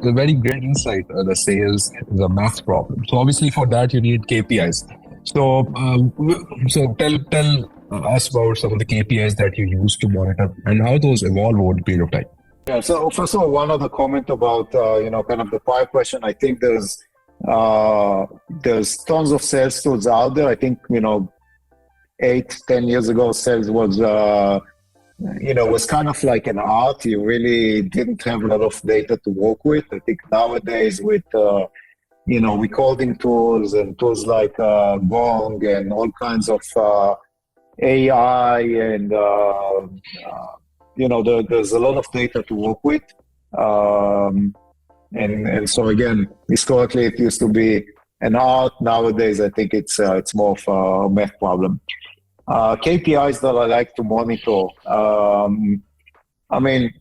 a very great insight. The sales is a math problem. So obviously for that you need KPIs. So tell us about some of the KPIs that you use to monitor and how those evolve over the period of time. Yeah. So first of all, one other comment about kind of the prior question. I think there's tons of sales tools out there. I think 8-10 years ago, sales was kind of like an art. You really didn't have a lot of data to work with. I think nowadays with recording tools and tools like Gong and all kinds of AI and there's a lot of data to work with. And so again, historically it used to be an art. Nowadays I think it's more of a math problem. KPIs that I like to monitor.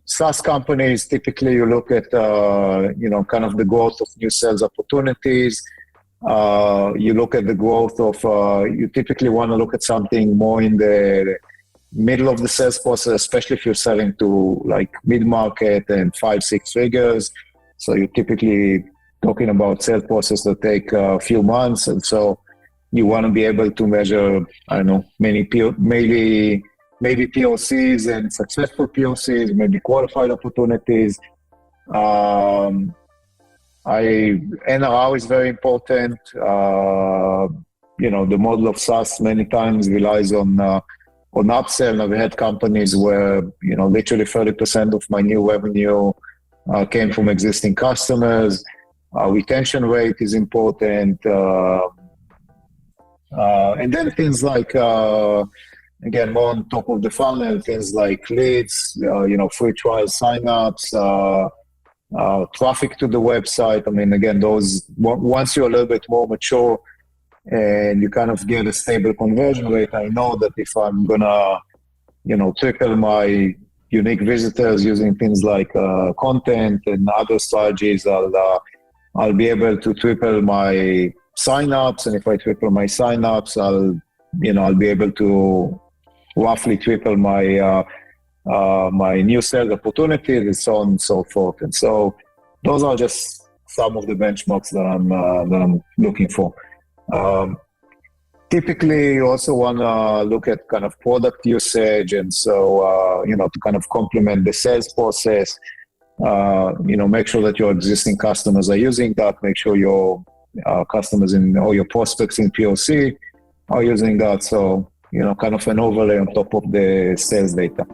SaaS companies, typically you look at, kind of the growth of new sales opportunities. You look at the growth of, you typically want to look at something more in the middle of the sales process, especially if you're selling to like mid-market and 5-6 figures. So you're typically talking about sales process that take a few months. And so you want to be able to measure, maybe POCs and successful POCs, maybe qualified opportunities. NRR is very important. The model of SaaS many times relies on upsell. I've had companies where, literally 30% of my new revenue came from existing customers. Retention rate is important. And then things like, again, more on top of the funnel, things like leads, free trial signups, traffic to the website. Again, those, once you're a little bit more mature and you kind of get a stable conversion rate, I know that if I'm gonna, triple my unique visitors using things like content and other strategies, I'll be able to triple my signups, and if I triple my signups, I'll be able to roughly triple my new sales opportunities, and so on and so forth. And so those are just some of the benchmarks that I'm looking for. Typically, you also want to look at kind of product usage, and so to kind of complement the sales process. Make sure that your existing customers are using that. Make sure your customers or your prospects in POC are using that. So, kind of an overlay on top of the sales data.